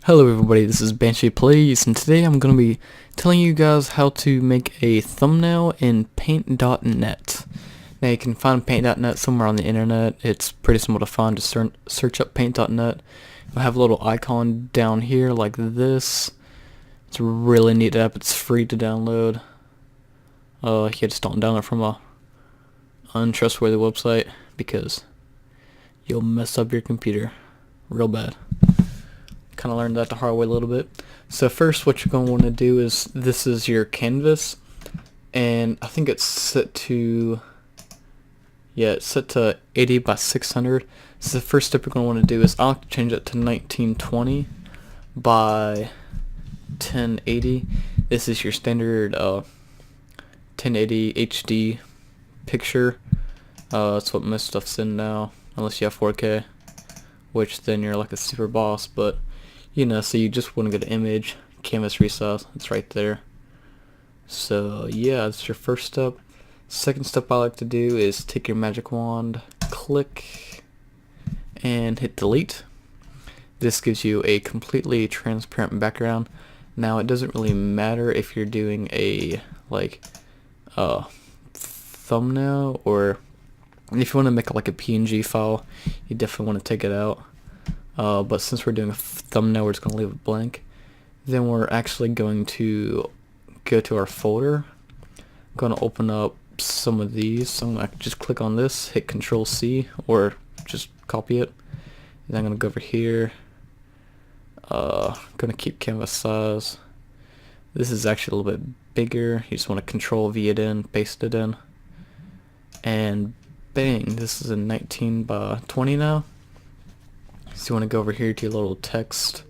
Hello everybody, this is Banshee Plays, and today I'm going to be telling you guys how to make a thumbnail in paint.net. Now you can find paint.net somewhere on the internet. It's pretty simple to find. Just search up paint.net. You'll have a little icon down here like this. It's a really neat app. It's free to download. You just don't download from a untrustworthy website because you'll mess up your computer real bad. Kind of learned that the hard way a little bit. So first what you're going to want to do is, this is your canvas, and I think it's set to 80 by 600. So the first step you're going to want to do is, I'll change it to 1920 by 1080. This is your standard 1080 HD picture. That's what most stuff's in now, unless you have 4K, which then you're like a super boss. But you know, so you just want to get an image, canvas resize, it's right there. So yeah, that's your first step. Second step I like to do is take your magic wand, click, and hit delete. This gives you a completely transparent background. Now it doesn't really matter if you're doing a thumbnail, or if you want to make like a PNG file, you definitely want to take it out. But since we're doing a thumbnail, we're just going to leave it blank. Then we're actually going to go to our folder. I'm going to open up some of these. So I'm going to just click on this, hit Control C, or just copy it. And I'm going to go over here. Going to keep canvas size. This is actually a little bit bigger. You just want to Control V it in, paste it in. And bang, this is a 19 by 20 now. So you want to go over here to your little text.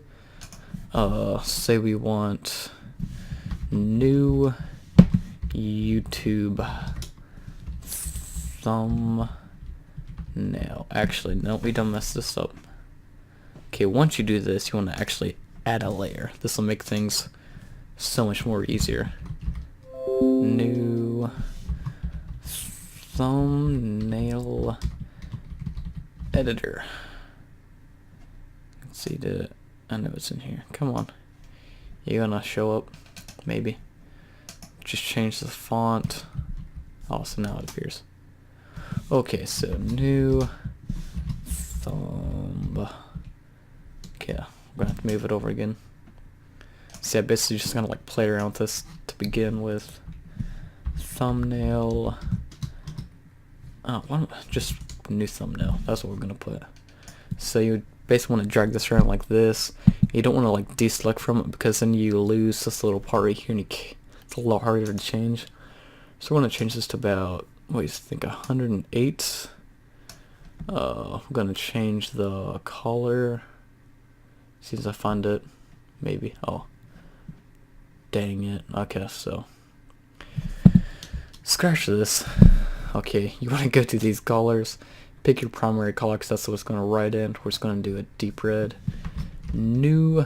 Say we want new YouTube thumbnail. Actually, no, we don't mess this up. Okay, once you do this, you want to actually add a layer. This will make things so much more easier. New thumbnail editor. See, I know it's in here. Come on. You're gonna show up? Maybe. Just change the font. Oh, so now it appears. Okay, so new thumb. Okay, we're gonna have to move it over again. See, I basically just gonna like play around with this to begin with. Thumbnail. Oh, just new thumbnail. That's what we're gonna put. So you basically want to drag this around like this. You don't want to like deselect from it, because then you lose this little part right here, and it's a lot harder to change. So we're going to change this to about, what do you think, 108. I'm going to change the color. See if I find it. Maybe. Oh, dang it. Okay, so scratch this. Okay, you want to go to these colors. Pick your primary color, because that's what's going to write in. We're just going to do a deep red. New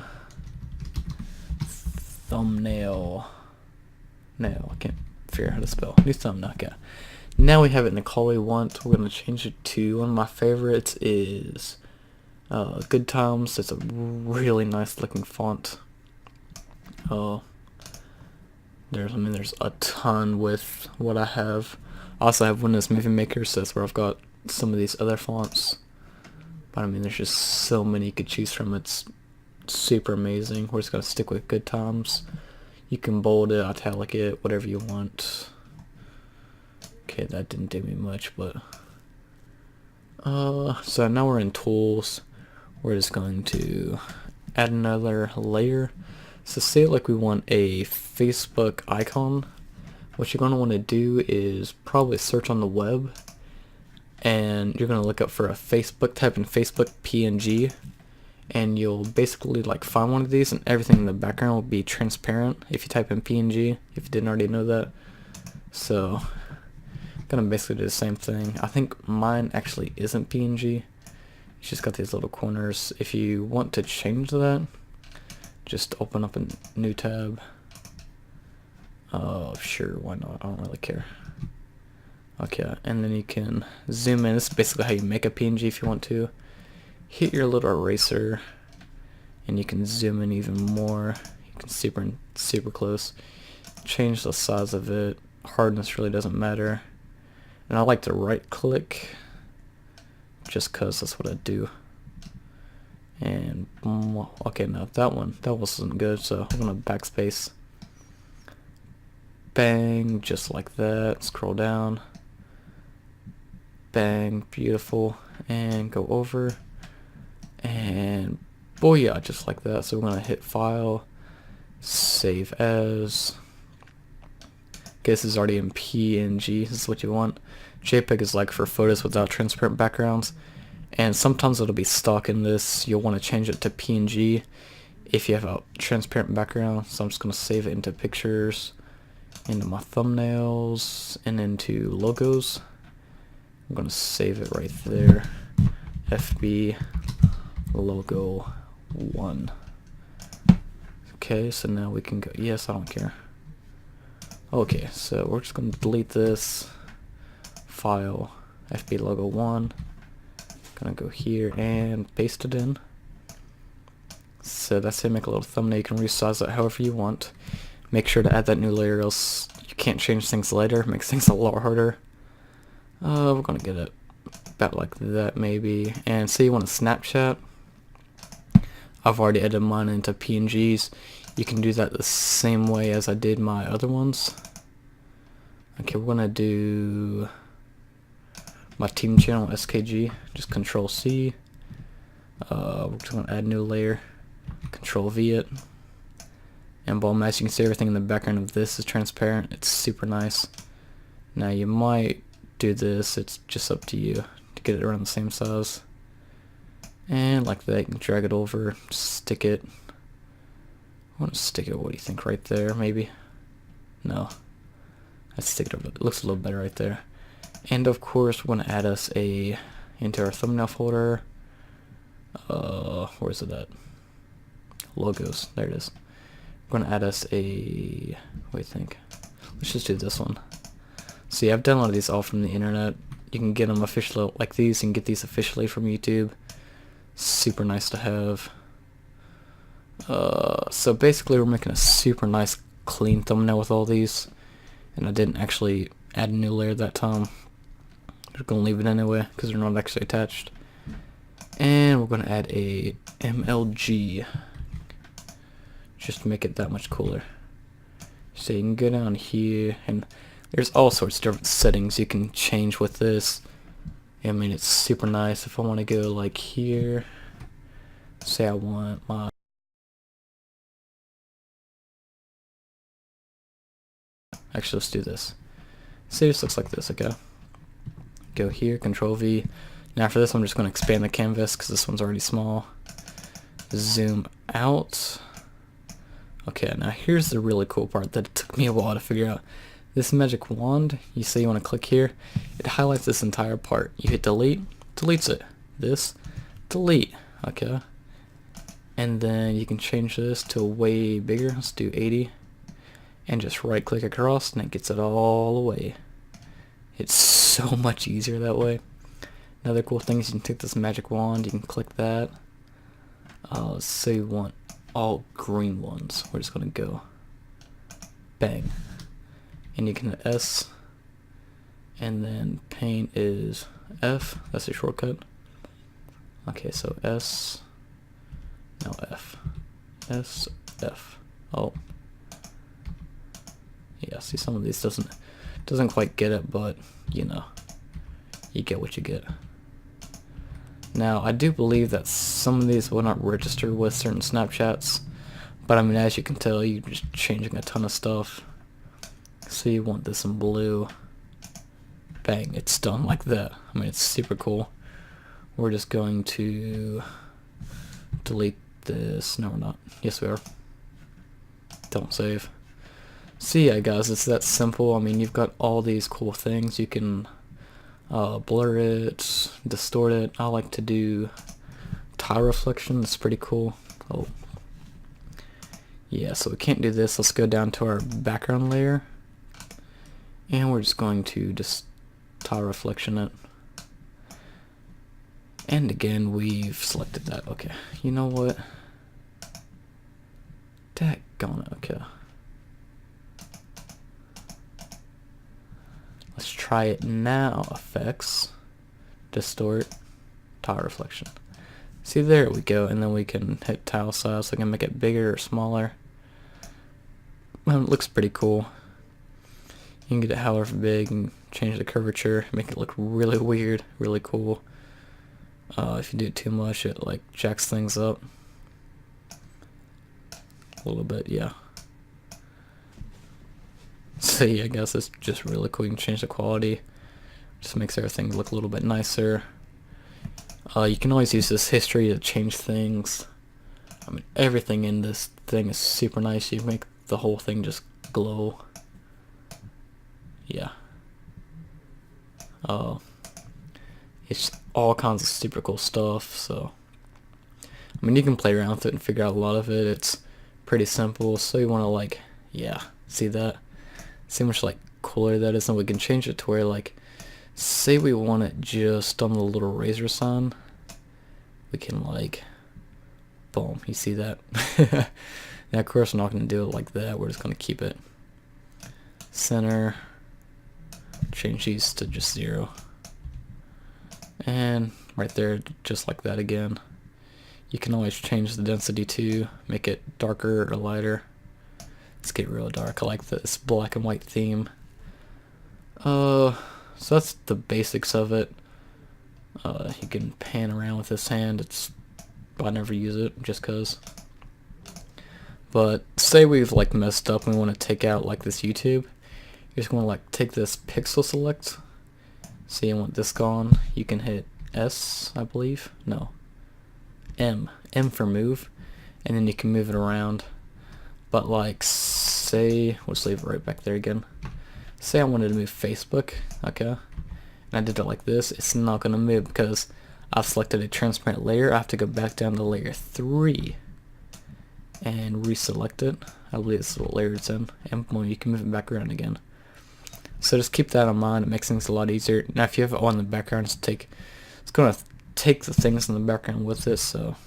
thumbnail. No, I can't figure out how to spell. New thumbnail. Okay. Now we have it in the color we want. We're going to change it to, one of my favorites is Good Times. It's a really nice looking font. There's a ton with what I have. I also have Windows Movie Maker, so that's where I've got some of these other fonts. But I mean, there's just so many you could choose from. It's super amazing. We're just gonna stick with Good Times. You can bold it, italic it, whatever you want. Okay, that didn't do me much, but so now we're in Tools. We're just going to add another layer. So say like we want a Facebook icon. What you're gonna want to do is probably search on the web, and you're going to look up for a Facebook, type in Facebook PNG, and you'll basically like find one of these, and everything in the background will be transparent if you type in PNG, if you didn't already know that. So I'm going to basically do the same thing. I think mine actually isn't PNG. It's just got these little corners. If you want to change that, just open up a new tab. Sure, why not? I don't really care. Okay, and then you can zoom in. This is basically how you make a PNG if you want to. Hit your little eraser, and you can zoom in even more. You can super close. Change the size of it. Hardness really doesn't matter. And I like to right click just cause that's what I do. And okay, no, that wasn't good, so I'm gonna backspace. Bang, just like that. Scroll down. Bang, beautiful. And go over. And booyah, just like that. So we're gonna hit File, Save As. Okay, this is already in PNG. This is what you want. JPEG is like for photos without transparent backgrounds. And sometimes it'll be stuck in this. You'll want to change it to PNG if you have a transparent background. So I'm just going to save it into pictures, into my thumbnails, and into logos. I'm going to save it right there. FB logo 1. Okay, so now we can go. Yes, I don't care. Okay, so we're just going to delete this file, FB logo 1. Gonna go here and paste it in. So that's it. Make a little thumbnail. You can resize it however you want. Make sure to add that new layer, else you can't change things later. It makes things a lot harder. We're gonna get it about like that maybe. And say you want a Snapchat. I've already edited mine into PNGs. You can do that the same way as I did my other ones. Okay, we're gonna do my team channel SKG, just Control C. We're just gonna add new layer, Control V it, and boom, as you can see, everything in the background of this is transparent. It's super nice. Now you might do this, it's just up to you to get it around the same size. And like that, you can drag it over, stick it. I want to stick it, what do you think, right there maybe? No, let's stick it over. It looks a little better right there. And of course, we're gonna add us into our thumbnail folder. Where's it at? Logos. There it is. We're gonna add us what do you think? Let's just do this one. See, I've downloaded these all from the internet. You can get them officially like these. You can get these officially from YouTube. Super nice to have. So basically, we're making a super nice, clean thumbnail with all these, and I didn't actually add a new layer that time. We're gonna leave it anyway because they're not actually attached. And we're gonna add a MLG just to make it that much cooler. So you can go down here, and there's all sorts of different settings you can change with this. I mean, it's super nice. If I want to go like here, say I want my actually, let's do this. See, this looks like this, okay? Go here, Control V. Now for this, I'm just going to expand the canvas because this one's already small. Zoom out. Okay, now here's the really cool part that it took me a while to figure out. This magic wand, you say you want to click here, it highlights this entire part. You hit delete, deletes it. This, delete, okay? And then you can change this to way bigger. Let's do 80. And just right click across and it gets it all away. It's so much easier that way. Another cool thing is you can take this magic wand, you can click that. Let's say we want all green ones. We're just gonna go bang. And you can hit S, and then paint is F, that's a shortcut. Okay, so S, no F, S, F. Oh. Yeah, see, some of these doesn't quite get it, but you know, you get what you get. Now, I do believe that some of these will not register with certain Snapchats, but I mean, as you can tell, you're just changing a ton of stuff. So you want this in blue. Bang, it's done like that. I mean, it's super cool. We're just going to delete this. No, we're not. Yes, we are. Don't save. So yeah, guys, it's that simple. I mean, you've got all these cool things. You can blur it, distort it. I like to do tile reflection. It's pretty cool. Oh, yeah. So we can't do this. Let's go down to our background layer, and we're just going to just tile reflection it. And again, we've selected that. Okay, you know what? Daggone it, okay. Let's try it now. Effects, distort, tile reflection. See, there we go, and then we can hit tile size, so I can make it bigger or smaller. Well, it looks pretty cool. You can get it however big and change the curvature, make it look really weird, really cool. If you do it too much, it like jacks things up a little bit, yeah. So yeah, I guess it's just really cool. You can change the quality, just makes everything look a little bit nicer. You can always use this history to change things. I mean, everything in this thing is super nice. You make the whole thing just glow. Yeah. It's all kinds of super cool stuff. So, I mean, you can play around with it and figure out a lot of it. It's pretty simple. So you want to like, yeah, see that? See how much like cooler that is, and we can change it to where like, say we want it just on the little razor sign, we can like, boom, you see that? Now of course we're not going to do it like that, we're just going to keep it center, change these to just 0, and right there, just like that again. You can always change the density too, make it darker or lighter. Let's get real dark. I like this black and white theme. So that's the basics of it. You can pan around with this hand. I never use it just cause. But say we've like messed up and we want to take out like this YouTube. You're just going to like take this pixel select. Say you want this gone. You can hit S, I believe. No. M for move, and then you can move it around. But like, say, we'll just leave it right back there again. Say I wanted to move Facebook, okay, and I did it like this. It's not going to move because I've selected a transparent layer. I have to go back down to layer 3 and reselect it. I believe this is what layer it's in, and boom, you can move it back around again. So just keep that in mind. It makes things a lot easier. Now if you have it on the background, it's going to take the things in the background with it. So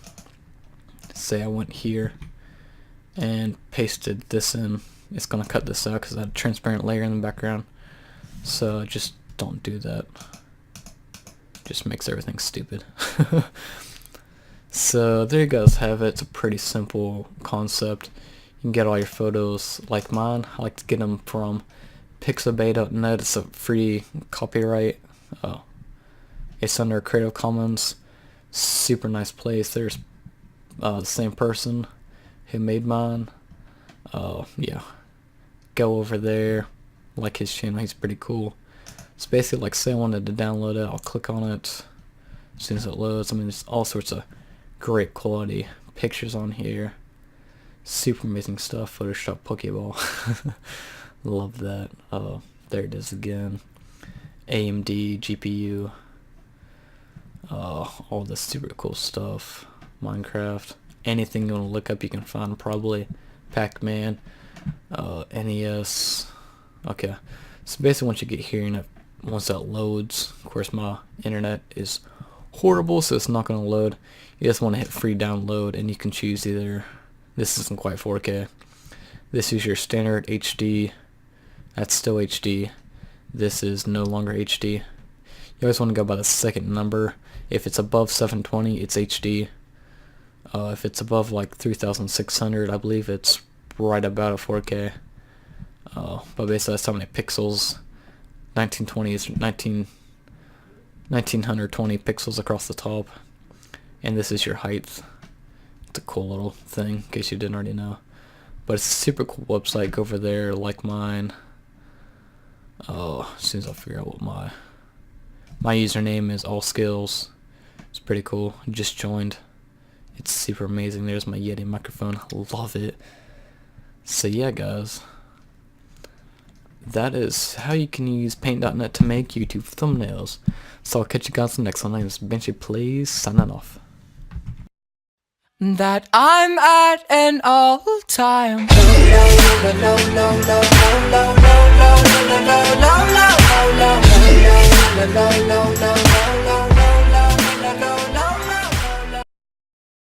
say I went here and pasted this in, it's going to cut this out because I had a transparent layer in the background. So just don't do that. Just makes everything stupid. So there you guys have it. It's a pretty simple concept. You can get all your photos like mine. I like to get them from pixabay.net. It's a free copyright. It's under Creative Commons. Super nice place. There's the same person who made mine. Yeah, go over there, like his channel, he's pretty cool. It's basically like, say I wanted to download it, I'll click on it as soon as it loads. I mean, there's all sorts of great quality pictures on here, super amazing stuff. Photoshop Pokeball. Love that. There it is again. AMD GPU, all this super cool stuff. Minecraft, anything you want to look up you can find, probably. Pac-Man, NES. Okay, so basically once you get here, and once that loads, of course my internet is horrible, so it's not going to load. You just want to hit free download, and you can choose either, this isn't quite 4K, this is your standard HD, that's still HD, this is no longer HD. You always want to go by the second number. If it's above 720, it's HD. If it's above like 3600, I believe it's right about a 4K. But basically that's how many pixels. 1920 is 1920 pixels across the top. And this is your height. It's a cool little thing, in case you didn't already know. But it's a super cool website. Go over there, like mine. As soon as I figure out what my username is, all skills. It's pretty cool. Just joined. It's super amazing. There's my Yeti microphone. I love it. So yeah, guys, that is how you can use paint.net to make YouTube thumbnails. So I'll catch you guys in the next one. My name is Benchy Plays, signing off. That I'm at an all-time low.